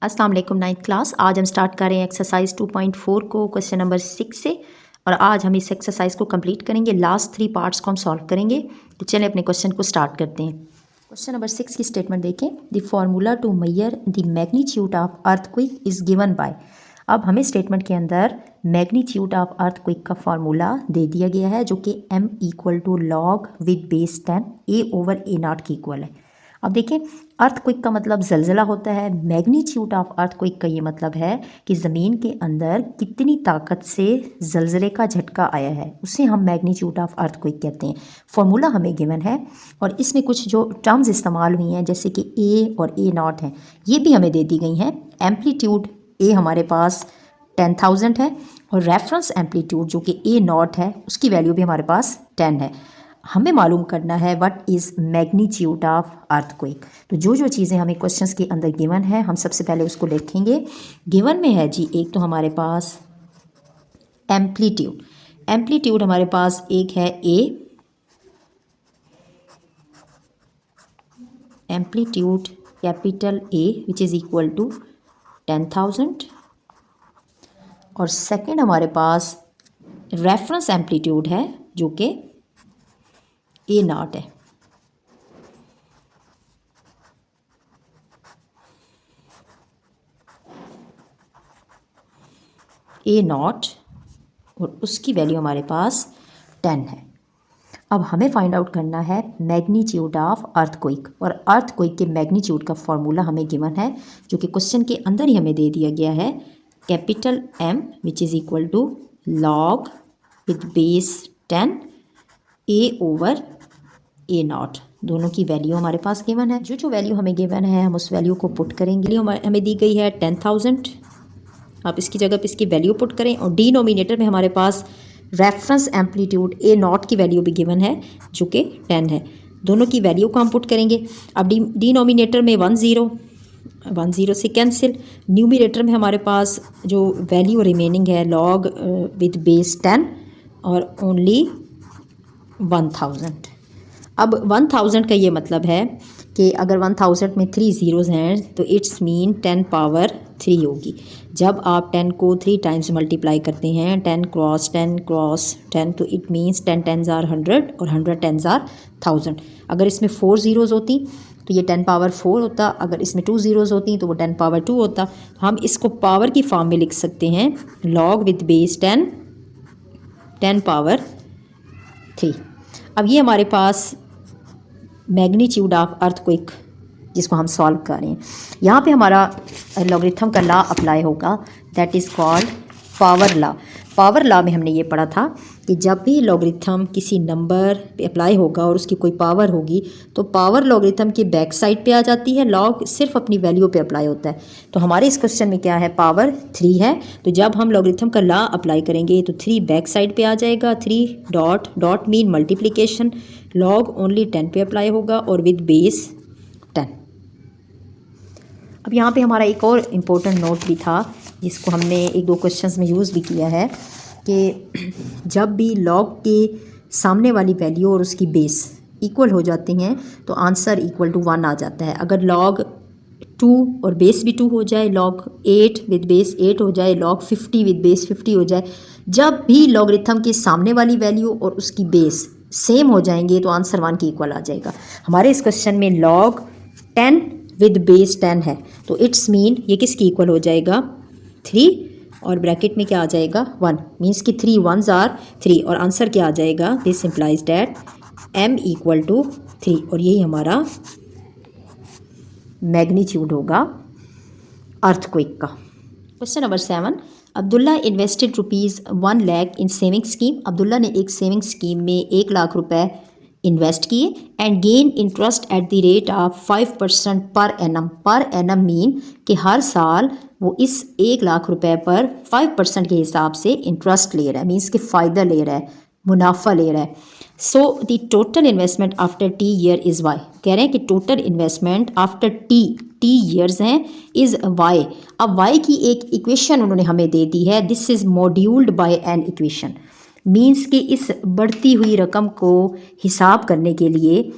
अस्सलाम वालेकुम ninth class. आज हम स्टार्ट कर रहे हैं एक्सरसाइज 2.4 को क्वेश्चन नंबर 6 से। और आज हम इस एक्सरसाइज को कंप्लीट करेंगे। लास्ट 3 पार्ट्स को हम सॉल्व करेंगे। तो चलें अपने क्वेश्चन को स्टार्ट करते हैं। क्वेश्चन नंबर 6 की स्टेटमेंट देखें। The formula to measure the magnitude of earthquake is given by. अब हमें स्टेटमेंट के अंदर मैग्नीट्यूड ऑफ अर्थक्वेक का फार्मूला दे दिया गया है जो कि m equal to log with base 10 a/a0 की इक्वल है। अब देखें, अर्थक्वेक का मतलब जलजला होता है। मैग्नीट्यूड ऑफ अर्थक्वेक का ये मतलब है कि ज़मीन के अंदर कितनी ताकत से जलजले का झटका आया है, उसे हम मैग्नीट्यूड ऑफ अर्थक्वेक कहते हैं। फार्मूला हमें गिवन है और इसमें कुछ जो टर्म्स इस्तेमाल हुई हैं जैसे कि ए और a0 हैं, ये भी हमें दे दी गई हैं। एम्पलीट्यूड ए हमारे पास 10,000 है और रेफरेंस एम्पलीट्यूड जो कि a0 है उसकी वैल्यू भी हमारे पास 10 है। हमें मालूम करना है what is magnitude of earthquake. तो जो जो चीज़ें हमें क्वेश्चंस के अंदर गिवन है हम सबसे पहले उसको लिखेंगे। गिवन में है जी, एक तो हमारे पास एम्पलीट्यूड। एम्पलीट्यूड हमारे पास एक है A, amplitude capital A which is equal to 10,000। और सेकंड हमारे पास रेफरेंस एम्पलीट्यूड है जो कि a0 है। a0 और उसकी वैल्यू हमारे पास 10 है। अब हमें फाइंड आउट करना है मैग्नीट्यूड ऑफ अर्थक्वेक। और अर्थक्वेक के मैग्नीट्यूड का फॉर्मूला हमें गिवन है जो कि क्वेश्चन के अंदर ही हमें दे दिया गया है। Capital M which is equal to log with base 10 a/a0। दोनों की वैल्यू हमारे पास गिवन है। जो जो वैल्यू हमें गिवन है हम उस वैल्यू को पुट करेंगे। हमें दी गई है 10,000। आप इसकी जगह पे इसकी वैल्यू पुट करें और डिनोमिनेटर में हमारे पास रेफरेंस एम्पलीट्यूड a0 की वैल्यू भी गिवन है जो कि 10 है। दोनों की वैल्यू को हम पुट करेंगे। अब डिनोमिनेटर में 10 से कैंसिल। न्यूमिनेटर में हमारे पास जो वैल्यू रिमेनिंग है लॉग विद बेस 10 और ओनली 1000। अब 1000 का ये मतलब है कि अगर 1000 में 3 ज़ीरोज़ हैं तो इट्स मीन 10 पावर 3 होगी। जब आप 10 को 3 टाइम्स मल्टीप्लाई करते हैं 10 क्रॉस 10 क्रॉस 10 तो इट मीन्स 10 10s are 100 और 100 10s are 1000। अगर इसमें 4 ज़ीरोज़ होती तो ये 10 पावर 4 होता। अगर इसमें 2 ज़ीरोज़ होती तो वो 10 पावर 2 होता। तो हम इसको पावर की फॉर्म में लिख सकते हैं लॉग विद बेस 10 पावर 3। अब ये हमारे पास मैग्नीट्यूड ऑफ अर्थक्वेक जिसको हम सॉल्व कर रहे हैं। यहाँ पे हमारा लॉगरिथम का लॉ अप्लाई होगा, that is called power law. Power law में हमने ये पढ़ा था कि जब भी लॉगरिथम किसी नंबर पे अप्लाई होगा और उसकी कोई पावर होगी तो पावर लॉगरिथम के बैक साइड पे आ जाती है, लॉग सिर्फ अपनी वैल्यू पे अप्लाई होता है। तो हमारे इस क्वेश्चन में क्या है, पावर 3 है। तो जब हम लॉगरिथम का लॉ अप्लाई करेंगे तो 3 बैक साइड पे आ जाएगा। 3 dot dot mean multiplication, log only 10 पे अप्लाई होगा और विद बेस 10। अब यहाँ पे हमारा एक और इम्पोर्टेंट नोट भी था जिसको हमने 1-2 क्वेश्चंस में यूज़ भी किया है कि जब भी लॉग के सामने वाली वैल्यू और उसकी बेस इक्वल हो जाती हैं तो आंसर इक्वल टू 1 आ जाता है। अगर लॉग 2 और बेस भी 2 हो जाए, लॉग 8 विद बेस 8 हो जाए, लॉग 50 विद बेस 50 हो जाए, जब भी लॉगरिथम के सामने वाली वैल्यू और उसकी बेस सेम हो जाएंगे तो आंसर 1 के इक्वल आ जाएगा। हमारे इस क्वेश्चन में लॉग 10 विद बेस 10 है तो इट्स मीन ये किसकी इक्वल हो जाएगा, 3 और ब्रैकेट में क्या आ जाएगा 1, मीन्स कि 3 1s are 3 और आंसर क्या आ जाएगा, this implies that m equal to 3 और यही हमारा मैग्नीट्यूड होगा अर्थक्वेक का। Question number 7, Abdullah invested ₹1 lakh in saving scheme. Abdullah ने एक सेविंग स्कीम में 1 लाख रुपए इन्वेस्ट किए and gain interest at the rate of 5% per annum. Per annum mean कि हर साल वो इस 1 लाख रुपए पर 5% के हिसाब से इंटरेस्ट ले रहा है, मीन्स कि फ़ायदा ले रहा है, मुनाफा ले रहा है। So the total investment after T year is Y. कह रहे हैं कि total investment after T years हैं इज़ वाई। अब वाई की एक इक्वेशन उन्होंने हमें दे दी है, this is modelled by an equation. Means कि इस बढ़ती हुई रकम को हिसाब करने के लिए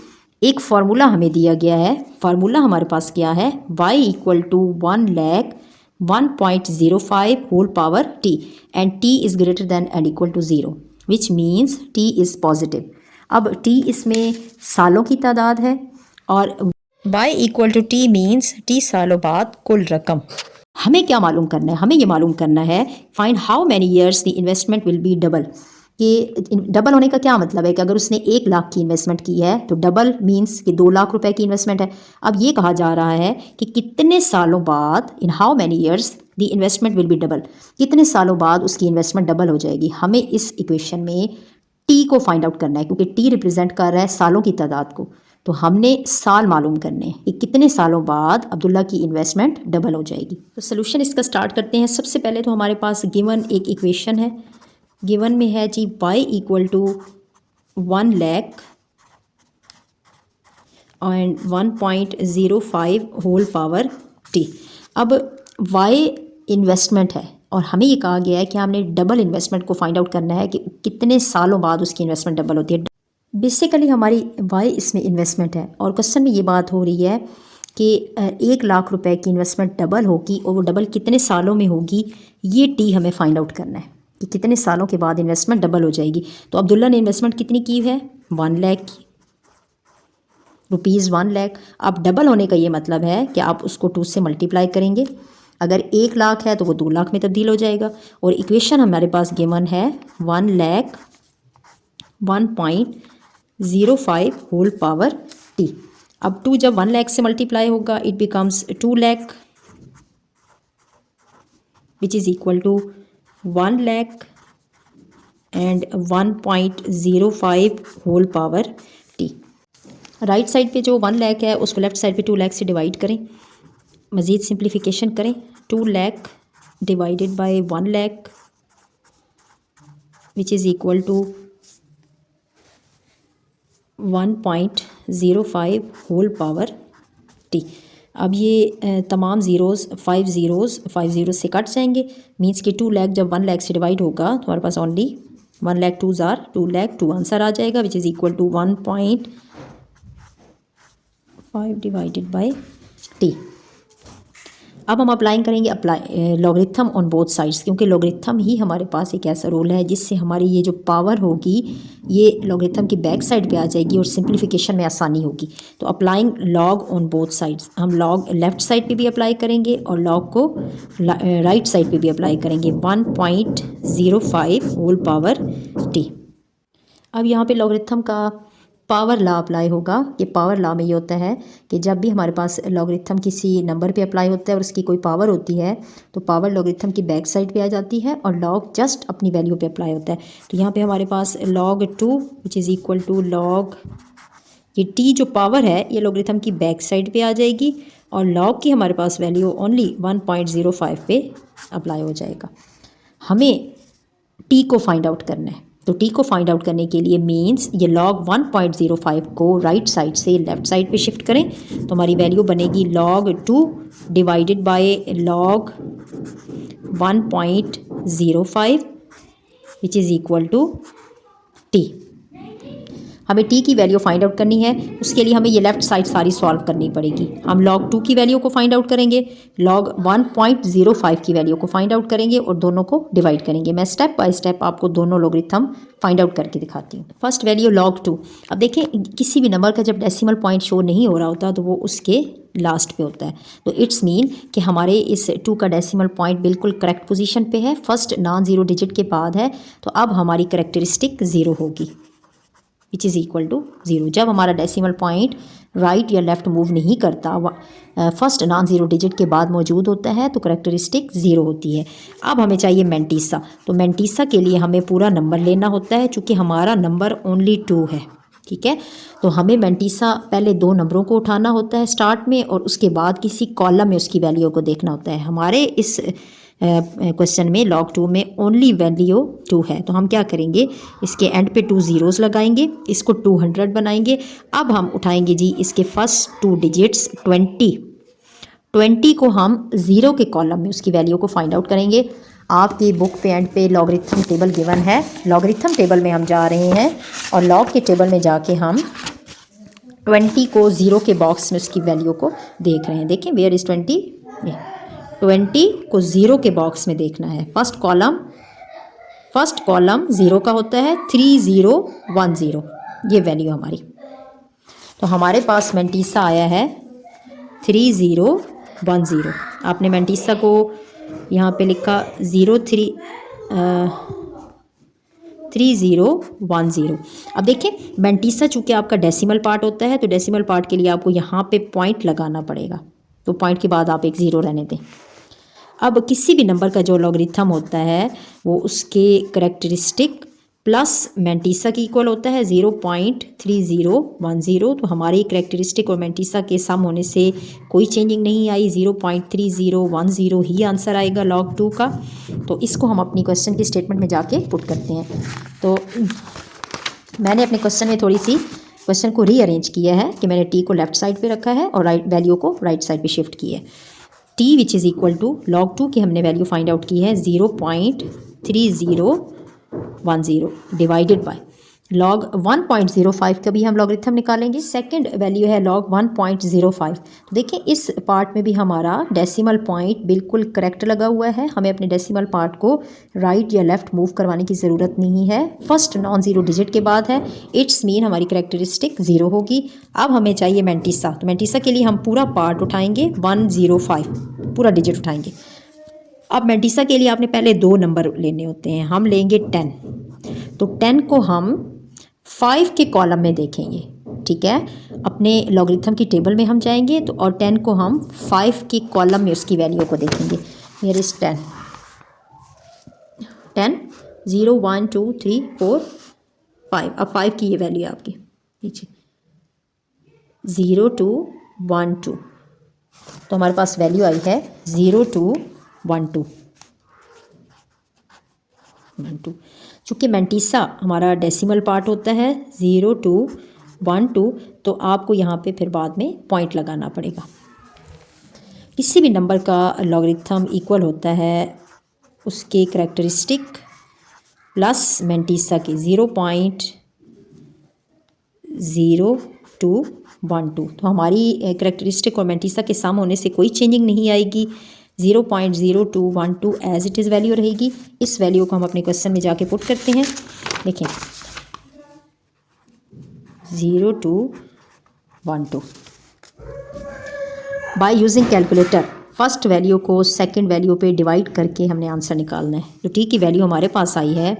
एक फार्मूला हमें दिया गया है, फार्मूला हमारे पास क्या है, y equal to 1 lakh 1.05 whole power t and t is greater than and equal to 0 which means t is positive. अब t इसमें सालों की तादाद है और y equal to T means t सालों बाद कुल रकम। हमें क्या मालूम करना है, हमें ये मालूम करना है find how many years the investment will be double. कि डबल होने का क्या मतलब है कि अगर उसने 1 लाख की इन्वेस्टमेंट की है तो डबल मीन्स कि 2 लाख रुपए की इन्वेस्टमेंट है। अब ये कहा जा रहा है कि कितने सालों बाद, in how many years the investment will be double, कितने सालों बाद उसकी इन्वेस्टमेंट डबल हो जाएगी। हमें इस इक्वेशन में टी को फाइंड आउट करना है क्योंकि टी रिप्रेजेंट कर रहा है सालों की तादाद को। तो हमने साल मालूम करने हैं कि कितने सालों बाद अब्दुल्ला की इन्वेस्टमेंट डबल हो जाएगी। तो सोल्यूशन इसका स्टार्ट करते हैं। सबसे पहले तो हमारे पास गिवन एक इक्वेशन है, गिवन में है जी y equal to 1 lakh and 1.05 whole power t। अब y इन्वेस्टमेंट है और हमें ये कहा गया है कि हमने डबल इन्वेस्टमेंट को फाइंड आउट करना है कि कितने सालों बाद उसकी इन्वेस्टमेंट डबल होती है। बेसिकली हमारी y इसमें इन्वेस्टमेंट है और क्वेश्चन में ये बात हो रही है कि 1 लाख रुपए की इन्वेस्टमेंट डबल होगी और वो डबल कितने सालों में होगी, ये टी हमें फाइंड आउट करना है कि कितने सालों के बाद इन्वेस्टमेंट डबल हो जाएगी। तो अब्दुल्ला ने इन्वेस्टमेंट कितनी की है, 1 लाख की, रुपीज़ 1 लाख। अब डबल होने का ये मतलब है कि आप उसको 2 से मल्टीप्लाई करेंगे। अगर 1 लाख है तो वो 2 लाख में तब्दील हो जाएगा और इक्वेशन हमारे पास गिवन है 1 लाख 1.05 होल पावर t। अब 2 जब 1 लाख से मल्टीप्लाई होगा it becomes 2 lakh which is equal to 1 lakh and 1.05 whole power t। Right side पे जो 1 लाख है उसको लेफ्ट साइड पे 2 लाख से डिवाइड करें, मज़ीद सिंप्लीफिकेशन करें। 2 lakh divided by 1 lakh which is equal to 1.05 whole power t। अब ये तमाम ज़ीरोज़ 5 ज़ीरोज़ से कट जाएंगे, मीन्स कि 2 लाख जब 1 लाख से डिवाइड होगा तो हमारे पास ओनली 1 लाख 2 ज़ार 2 लाख 2 आंसर आ जाएगा which is equal to 1.5 divided by t। अब हम अप्लाइंग करेंगे लॉगरिथम ऑन बोथ साइड्स, क्योंकि लॉगरिथम ही हमारे पास एक ऐसा रोल है जिससे हमारी ये जो पावर होगी ये लॉगरिथम की बैक साइड पे आ जाएगी और सिंप्लीफिकेशन में आसानी होगी। तो applying log on both sides, हम लॉग लेफ़्ट साइड पे भी अप्लाई करेंगे और लॉग को राइट साइड पे भी अप्लाई करेंगे। 1.05 होल पावर t। अब यहाँ पे लॉगरिथम का पावर लॉ अप्लाई होगा। कि पावर लॉ में ये होता है कि जब भी हमारे पास लॉगरिथम किसी नंबर पे अप्लाई होता है और उसकी कोई पावर होती है तो पावर लॉगरिथम की बैक साइड पे आ जाती है और लॉग जस्ट अपनी वैल्यू पे अप्लाई होता है। तो यहाँ पे हमारे पास log 2 which is equal to log, ये t जो पावर है ये लॉगरिथम की बैक साइड पे आ जाएगी और log की हमारे पास वैल्यू ओनली 1.05 पे अप्लाई हो जाएगा। हमें t को फाइंड आउट करना है, तो t को फाइंड आउट करने के लिए मीन्स ये log 1.05 को राइट साइड से लेफ़्ट साइड पे शिफ्ट करें तो हमारी वैल्यू बनेगी log 2 divided by log 1.05 which is equal to t। हमें t की वैल्यू फाइंड आउट करनी है, उसके लिए हमें ये लेफ़्ट साइड सारी सॉल्व करनी पड़ेगी। हम log 2 की वैल्यू को फाइंड आउट करेंगे, log 1.05 की वैल्यू को फाइंड आउट करेंगे और दोनों को डिवाइड करेंगे। मैं स्टेप बाय स्टेप आपको दोनों लॉगरिथम फाइंड आउट करके दिखाती हूँ। First value log 2। अब देखें किसी भी नंबर का जब डेसिमल पॉइंट शो नहीं हो रहा होता तो वो उसके लास्ट पे होता है। तो इट्स मीन कि हमारे इस 2 का डेसिमल पॉइंट बिल्कुल करेक्ट पोजीशन पे है, फर्स्ट नॉन ज़ीरो डिजिट के बाद है। तो अब हमारी करेक्टरिस्टिक ज़ीरो होगी विच इज़ इक्वल टू 0। जब हमारा डेसिमल पॉइंट राइट या लेफ़्ट मूव नहीं करता, फर्स्ट नॉन ज़ीरो डिजिट के बाद मौजूद होता है तो करेक्टरिस्टिक 0 होती है। अब हमें चाहिए मैंटीसा, तो मैंटीसा के लिए हमें पूरा नंबर लेना होता है चूँकि हमारा नंबर ओनली 2 है, ठीक है। तो हमें मैंटीसा पहले 2 नंबरों को उठाना होता है स्टार्ट में और उसके बाद किसी कॉलम में उसकी वैल्यू को देखना होता है। हमारे इस क्वेश्चन में log 2 में ओनली वैल्यू 2 है, तो हम क्या करेंगे, इसके एंड पे 2 ज़ीरोज़ लगाएंगे, इसको 200 बनाएंगे। अब हम उठाएंगे जी इसके फर्स्ट 2 डिजिट्स 20 को हम 0 के कॉलम में उसकी वैल्यू को फाइंड आउट करेंगे। आपकी बुक पे एंड पे लॉगरिथम टेबल गिवन है, लॉगरिथम टेबल में हम जा रहे हैं और लॉग के टेबल में जाके हम 20 को 0 के बॉक्स में उसकी वैल्यू को देख रहे हैं। देखें वेयर इज़ 20, 20 को 0 के बॉक्स में देखना है। फर्स्ट कॉलम 0 का होता है, 3010 ये वैल्यू हमारी। तो हमारे पास मेंटीसा आया है 3010। आपने मेंटीसा को यहाँ पे लिखा 3010। अब देखें मेंटीसा चूँकि आपका डेसिमल पार्ट होता है तो डेसिमल पार्ट के लिए आपको यहाँ पे पॉइंट लगाना पड़ेगा, तो पॉइंट के बाद आप एक ज़ीरो रहने दें। अब किसी भी नंबर का जो लॉगरिथम होता है वो उसके करेक्टरिस्टिक प्लस मेंटीसा की इक्वल होता है 0.3010। तो हमारी करेक्टरिस्टिक और मेंटीसा के सम होने से कोई चेंजिंग नहीं आई, 0.3010 ही आंसर आएगा log 2 का। तो इसको हम अपनी क्वेश्चन की स्टेटमेंट में जाके पुट करते हैं। तो मैंने अपने क्वेश्चन में थोड़ी सी क्वेश्चन को रीअरेंज किया है कि मैंने टी को लेफ्ट साइड पे रखा है और राइट वैल्यू को राइट साइड पे शिफ्ट की है। T which is equal to log 2 की हमने वैल्यू फाइंड आउट की है 0.3010 डिवाइडेड बाय log 1.05 का भी हम लॉगरिथम निकालेंगे। सेकंड वैल्यू है log 1.05। तो देखिए इस पार्ट में भी हमारा डेसिमल पॉइंट बिल्कुल करेक्ट लगा हुआ है, हमें अपने डेसिमल पार्ट को राइट या लेफ्ट मूव करवाने की ज़रूरत नहीं है। फर्स्ट नॉन ज़ीरो डिजिट के बाद है, इट्स मीन हमारी करेक्टरिस्टिक ज़ीरो होगी। अब हमें चाहिए मेंटीसा, तो मेंटीसा के लिए हम पूरा पार्ट उठाएंगे 105, पूरा डिजिट उठाएंगे। अब मेंटीसा के लिए आपने पहले दो नंबर लेने होते हैं, हम लेंगे 10। तो 10 को हम 5 के कॉलम में देखेंगे, ठीक है। अपने लॉगरिथम की टेबल में हम जाएंगे तो और 10 को हम 5 के कॉलम में उसकी वैल्यू को देखेंगे। Here is 10 0 1 2 3 4 5। अब 5 की ये वैल्यू है आपकी नीचे 0 2 1 2। तो हमारे पास वैल्यू आई है 0 2 1 2। चूँकि मेंटीसा हमारा डेसिमल पार्ट होता है 0 2 1 2, तो आपको यहाँ पे फिर बाद में पॉइंट लगाना पड़ेगा। किसी भी नंबर का लॉगरिथम इक्वल होता है उसके करेक्टरिस्टिक प्लस मेंटीसा के 0.0212। तो हमारी करेक्टरिस्टिक और मेंटीसा के सम होने से कोई चेंजिंग नहीं आएगी, 0.0212 एज इट इज़ वैल्यू रहेगी। इस वैल्यू को हम अपने क्वेश्चन में जाके पुट करते हैं। देखें 0212 by using calculator first value को सेकंड वैल्यू पे डिवाइड करके हमने आंसर निकालना है। तो टी की वैल्यू हमारे पास आई है,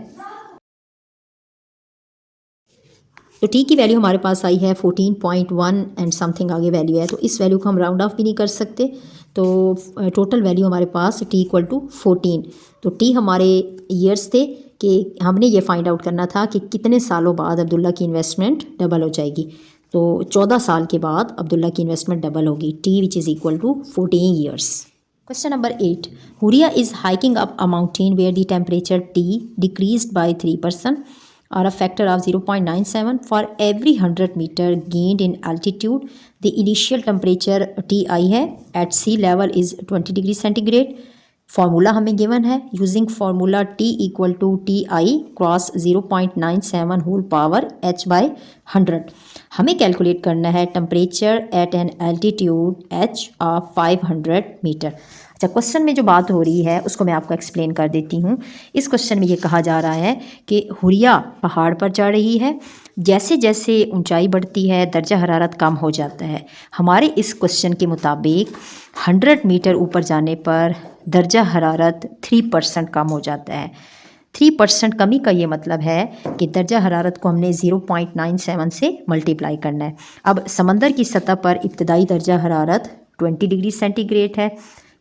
तो टी की वैल्यू हमारे पास आई है 14.1 एंड समथिंग आगे वैल्यू है। तो इस वैल्यू को हम राउंड ऑफ भी नहीं कर सकते, तो टोटल वैल्यू हमारे पास टी इक्वल टू 14। तो टी हमारे ईयर्स थे कि हमने ये फाइंड आउट करना था कि कितने सालों बाद अब्दुल्ला की इन्वेस्टमेंट डबल हो जाएगी। तो 14 साल के बाद अब्दुल्ला की इन्वेस्टमेंट डबल होगी, T which is equal to 14 years. Question number 8, Huriya is hiking up a mountain where the temperature T decreased by 3% or a factor of 0.97 for every 100 meter gained in altitude. The initial temperature Ti है at sea level is 20 degree centigrade. Formula हमें given है using formula T equal to TI cross 0.97 whole power H/100। हमें calculate करना है temperature at an altitude H of 500 metre. अच्छा, question में जो बात हो रही है उसको मैं आपको एक्सप्लेन कर देती हूँ। इस क्वेश्चन में ये कहा जा रहा है कि हुरिया पहाड़ पर चढ़ रही है, जैसे जैसे ऊंचाई बढ़ती है दर्जा हरारत कम हो जाता है। हमारे इस क्वेश्चन के मुताबिक 100 मीटर ऊपर जाने पर दर्जा हरारत 3% कम हो जाता है। 3% कमी का ये मतलब है कि दर्जा हरारत को हमने 0.97 से मल्टीप्लाई करना है। अब समंदर की सतह पर इब्तदाई दर्जा हरारत 20 डिग्री सेंटीग्रेड है।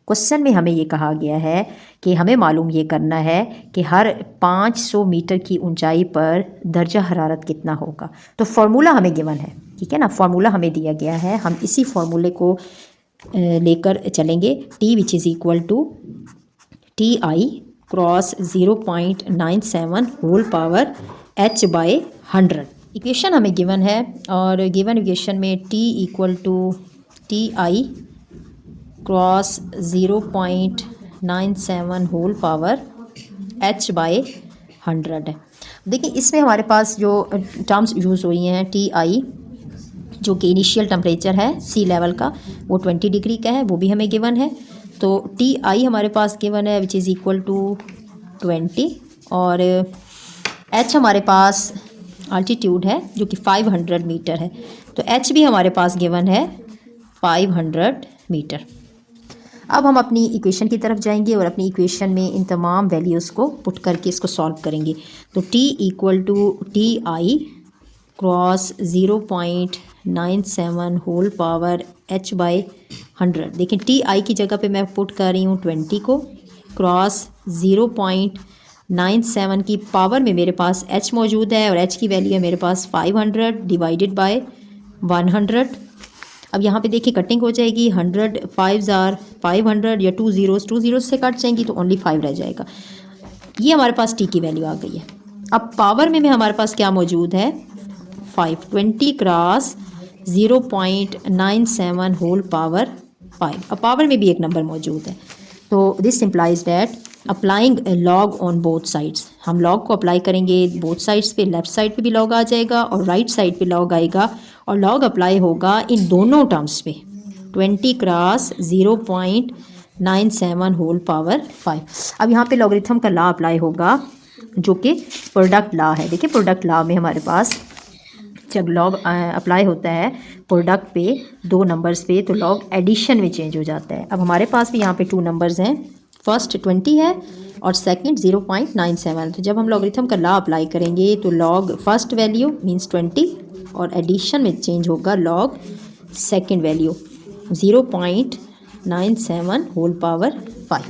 क्वेश्चन में हमें ये कहा गया है कि हमें मालूम ये करना है कि हर 500 मीटर की ऊंचाई पर दर्जा हरारत कितना होगा। तो फार्मूला हमें गिवन है, ठीक है ना, फार्मूला हमें दिया गया है, हम इसी फार्मूले को लेकर चलेंगे। T which is equal to TI cross 0.97 whole power H/100। Equation हमें गिवन है और गिवन इक्वेशन में T equal to TI cross 0.97 whole power H/100 है। देखिए इसमें हमारे पास जो टर्म्स यूज़ हुई हैं TI जो कि इनिशियल टेम्परेचर है सी लेवल का वो 20 डिग्री का है, वो भी हमें गिवन है। तो टी आई हमारे पास गिवन है विच इज़ इक्वल टू 20 और एच हमारे पास अल्टीट्यूड है जो कि 500 मीटर है। तो एच भी हमारे पास गिवन है 500 मीटर। अब हम अपनी इक्वेशन की तरफ जाएंगे और अपनी इक्वेशन में इन तमाम वैल्यूज़ को पुट करके इसको सॉल्व करेंगे। तो T equal to T I cross 0.97 whole power h by 100। देखिए टी आई की जगह पे मैं पुट कर रही हूँ 20 को, क्रॉस 0.97 की पावर में मेरे पास h मौजूद है और h की वैल्यू है मेरे पास 500 डिवाइडेड बाय 100। अब यहाँ पे देखिए कटिंग हो जाएगी, 100 5 500 या 2 zeros से कट जाएंगी तो ओनली 5 रह जाएगा। ये हमारे पास टी की वैल्यू आ गई है। अब पावर में हमारे पास क्या मौजूद है 520 क्रॉस 0.97 होल पावर 5। अब पावर में भी एक नंबर मौजूद है। तो this implies that applying log on both sides, हम लॉग को अप्लाई करेंगे बोथ साइड्स पे, लेफ़्ट साइड पे भी लॉग आ जाएगा और राइट साइड पे लॉग आएगा और लॉग अप्लाई होगा इन दोनों टर्म्स पे 20 क्रॉस 0.97 होल पावर 5। अब यहाँ पे लॉगरिथम का लॉ अप्लाई होगा जो कि प्रोडक्ट लॉ है। देखिए प्रोडक्ट लॉ में हमारे पास जब लॉग अप्लाई होता है प्रोडक्ट पे दो नंबर्स पे तो लॉग एडिशन में चेंज हो जाता है। अब हमारे पास भी यहाँ पे 2 नंबर्स हैं, फर्स्ट 20 है और सेकंड 0.97। तो जब हम लॉगरिथम का लॉ अप्लाई करेंगे तो लॉग फर्स्ट वैल्यू मींस 20 और एडिशन में चेंज होगा log second value 0.97 whole power 5।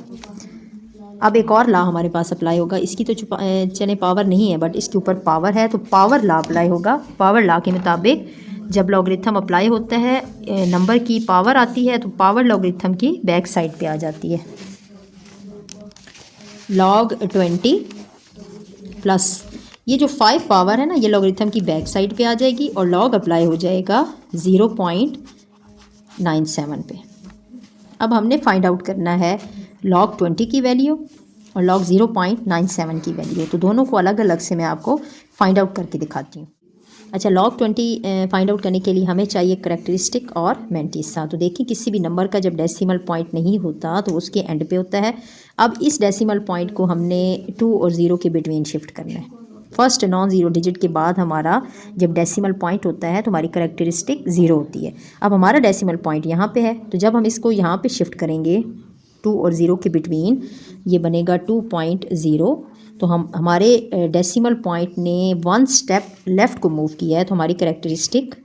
अब एक और लॉ हमारे पास अप्लाई होगा, इसकी तो चने पावर नहीं है बट इसके ऊपर पावर है तो पावर लॉ अप्लाई होगा। पावर लॉ के मुताबिक जब लॉगरिथम अप्लाई होता है नंबर की पावर आती है तो पावर लॉगरिथम की बैक साइड पे आ जाती है। log 20 प्लस ये जो 5 पावर है ना ये लॉगरिथम की बैक साइड पे आ जाएगी और log अप्लाई हो जाएगा 0.97 पे। अब हमने फाइंड आउट करना है log 20 की वैल्यू और log 0.97 की वैल्यू। तो दोनों को अलग अलग से मैं आपको फाइंड आउट करके दिखाती हूँ। अच्छा log 20 फाइंड आउट करने के लिए हमें चाहिए करेक्टरिस्टिक और मैंटिसा। तो देखिए किसी भी नंबर का जब डेसिमल पॉइंट नहीं होता तो उसके एंड पे होता है। अब इस डेसिमल पॉइंट को हमने 2 और 0 के बिटवीन शिफ्ट करना है। फर्स्ट नॉन ज़ीरो डिजिट के बाद हमारा जब डेसिमल पॉइंट होता है तो हमारी करेक्टरिस्टिक 0 होती है। अब हमारा डेसिमल पॉइंट यहाँ पे है तो जब हम इसको यहाँ पे शिफ्ट करेंगे 2 और 0 के बिटवीन ये बनेगा 2.0। तो हमारे डेसिमल पॉइंट ने 1 स्टेप लेफ़्ट को मूव किया है तो हमारी करेक्टरिस्टिक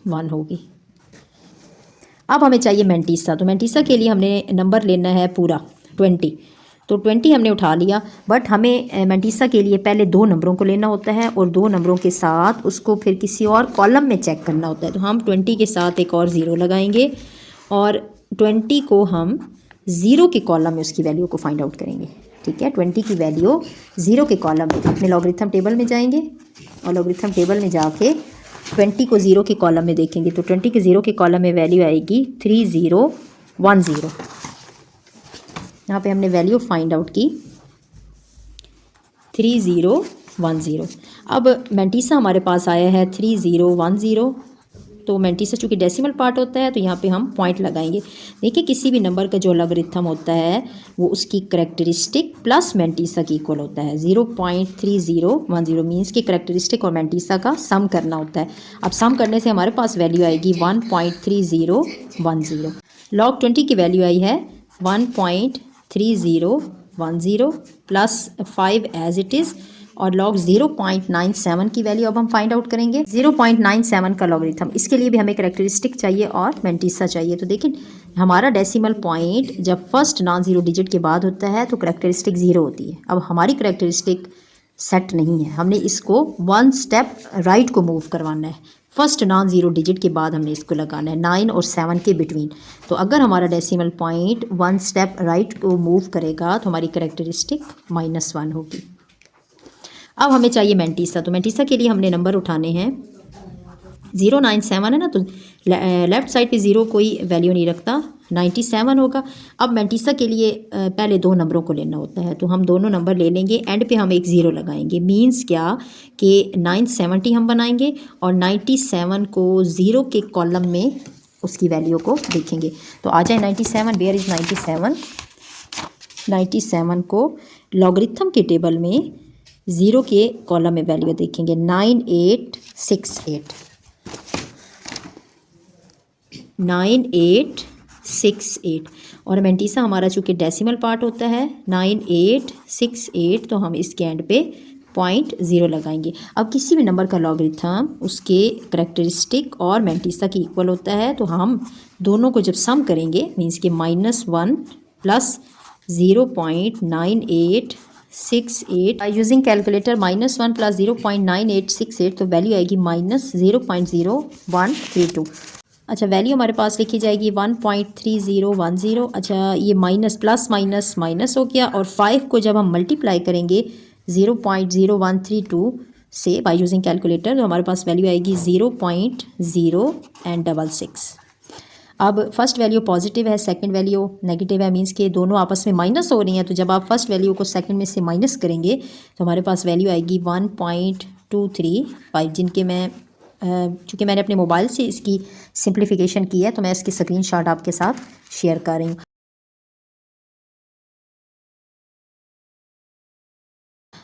1 होगी। अब हमें चाहिए मैंटिसा। तो मैंटिसा के लिए हमने नंबर लेना है पूरा 20। तो 20 हमने उठा लिया बट हमें मैंटिसा के लिए पहले 2 नंबरों को लेना होता है और 2 नंबरों के साथ उसको फिर किसी और कॉलम में चेक करना होता है। तो हम 20 के साथ एक और 0 लगाएंगे और 20 को हम 0 के कॉलम में उसकी वैल्यू को फाइंड आउट करेंगे। ठीक है 20 की वैल्यू 0 के कॉलम में अपने लॉगरिथम टेबल में जाएंगे और लॉगरिथम टेबल में जाके 20 को 0 के कॉलम में देखेंगे तो 20 के 0 के कॉलम में वैल्यू आएगी 3010। यहाँ पे हमने वैल्यू फाइंड आउट की 3010। अब मैंटिसा हमारे पास आया है 3010। तो मैंटिसा चूँकि डेसिमल पार्ट होता है तो यहाँ पे हम पॉइंट लगाएंगे। देखिए किसी भी नंबर का जो लॉगरिथम होता है वो उसकी करेक्टरिस्टिक प्लस मैंटिसा की इक्वल होता है। 0.3010 मीन्स कि करेक्टरिस्टिक और मैंटिसा का सम करना होता है। अब सम करने से हमारे पास वैल्यू आएगी 1.3010। log 20 की वैल्यू आई है 1.3010 प्लस 5 एज इट इज़ और log 0.97 की वैल्यू अब हम फाइंड आउट करेंगे। 0.97 का लॉगरिथम, इसके लिए भी हमें करेक्टरिस्टिक चाहिए और मैंटिसा चाहिए। तो देखिए हमारा डेसिमल पॉइंट जब फर्स्ट नॉन ज़ीरो डिजिट के बाद होता है तो करेक्टरिस्टिक 0 होती है। अब हमारी करेक्टरिस्टिक सेट नहीं है, हमने इसको 1 स्टेप राइट को मूव करवाना है। फर्स्ट नॉन ज़ीरो डिजिट के बाद हमने इसको लगाना है 9 और 7 के बिटवीन। तो अगर हमारा डेसिमल पॉइंट 1 स्टेप राइट को मूव करेगा तो हमारी करेक्टरिस्टिक -1 होगी। अब हमें चाहिए मैंटिसा। तो मैंटिसा के लिए हमने नंबर उठाने हैं 097 है ना, तो लेफ़्ट साइड पे ज़ीरो कोई वैल्यू नहीं रखता, 97 होगा। अब मैंटीसा के लिए पहले दो नंबरों को लेना होता है, तो हम दोनों नंबर ले लेंगे, एंड पे हम एक ज़ीरो लगाएंगे। मींस क्या कि 970 हम बनाएंगे और 97 को ज़ीरो के कॉलम में उसकी वैल्यू को देखेंगे। तो आ जाए 97, वेयर इज़ 97? 97 को लॉगरिथम के टेबल में ज़ीरो के कॉलम में वैल्यू देखेंगे 9868 9868 और मैंटीसा हमारा चूँकि डेसिमल पार्ट होता है 9868, तो हम इसके एंड पे 0.0 लगाएंगे। अब किसी भी नंबर का लॉगरिथम उसके करेक्टरिस्टिक और मैंटीसा की इक्वल होता है, तो हम दोनों को जब सम करेंगे मीन्स कि -1 प्लस 0.9868 यूजिंग कैलकुलेटर -1 प्लस 0.9868, तो वैल्यू आएगी -0.0132। अच्छा, वैल्यू हमारे पास लिखी जाएगी 1.3010। अच्छा, ये माइनस प्लस माइनस माइनस हो गया, और 5 को जब हम मल्टीप्लाई करेंगे 0.0132 से बाय यूजिंग कैलकुलेटर, तो हमारे पास वैल्यू आएगी 0.066। अब फर्स्ट वैल्यू पॉजिटिव है, सेकंड वैल्यू नेगेटिव है, मींस के दोनों आपस में माइनस हो रही हैं। तो जब आप फर्स्ट वैल्यू को सेकंड में से माइनस करेंगे तो हमारे पास वैल्यू आएगी 1.235, जिनके मैं चूँकि मैंने अपने मोबाइल से इसकी सिंप्लीफिकेशन की है, तो मैं इसकी स्क्रीनशॉट आपके साथ शेयर कर रही हूँ।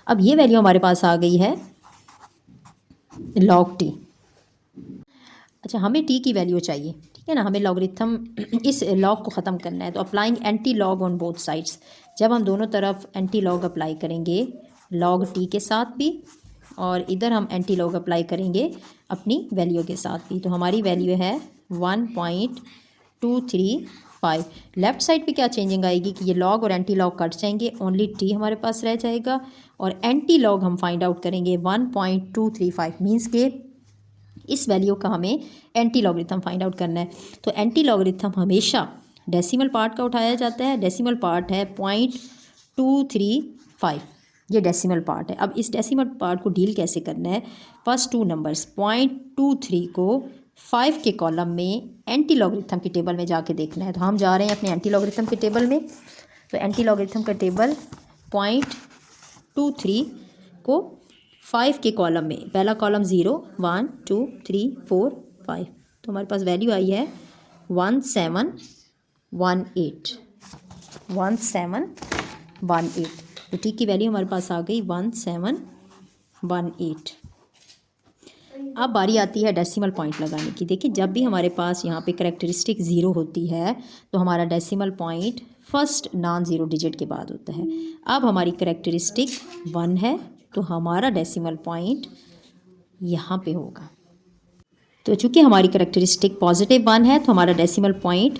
अब ये वैल्यू हमारे पास आ गई है log t। अच्छा, हमें t की वैल्यू चाहिए, ठीक है ना, हमें लॉगरिथम इस लॉग को ख़त्म करना है। तो applying anti log on both sides, जब हम दोनों तरफ एंटी लॉग अप्लाई करेंगे log t के साथ भी, और इधर हम एंटी लॉग अप्लाई करेंगे अपनी वैल्यू के साथ भी। तो हमारी वैल्यू है 1.235। लेफ़्ट साइड पे क्या चेंजिंग आएगी कि ये लॉग और एंटी लॉग कट जाएंगे, ओनली t हमारे पास रह जाएगा, और एंटी लॉग हम फाइंड आउट करेंगे 1.235। मीन्स के इस वैल्यू का हमें एंटी लॉगरिथम फाइंड आउट करना है। तो एंटी लॉगरिथम हमेशा डेसिमल पार्ट का उठाया जाता है। डेसिमल पार्ट है 0.235, ये डेसिमल पार्ट है। अब इस डेसिमल पार्ट को डील कैसे करना है? फर्स्ट टू नंबर्स 0.23 को 5 के कॉलम में एंटी लॉगरिथम के टेबल में जाके देखना है। तो हम जा रहे हैं अपने एंटी लॉगरिथम के टेबल में। तो एंटी लॉगरिथम का टेबल 0.23 को 5 के कॉलम में, पहला कॉलम 0 1 2 3 4 5, तो हमारे पास वैल्यू आई है 1718। तो टी की वैल्यू हमारे पास आ गई 1718। अब बारी आती है डेसिमल पॉइंट लगाने की। देखिए, जब भी हमारे पास यहाँ पे करेक्टरिस्टिक ज़ीरो होती है तो हमारा decimal point first non zero digit के बाद होता है। अब हमारी करेक्टरिस्टिक 1 है, तो हमारा डेसिमल पॉइंट यहाँ पे होगा। तो चूँकि हमारी करेक्टरिस्टिक पॉजिटिव 1 है, तो हमारा डेसिमल पॉइंट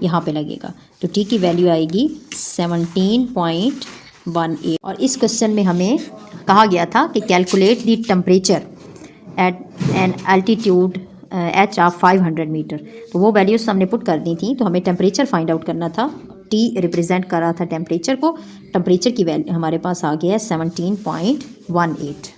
यहाँ पे लगेगा। तो टी की वैल्यू आएगी 17.18। और इस क्वेश्चन में हमें कहा गया था कि calculate the temperature at an altitude H of 500 metre. तो वो वैल्यूज़ हमने पुट कर दी थी। तो हमें टेम्परेचर फाइंड आउट करना था। टी रिप्रेजेंट कर रहा था टेम्परेचर को। टेम्परेचर की वैल्यू हमारे पास आ गया है 17.18।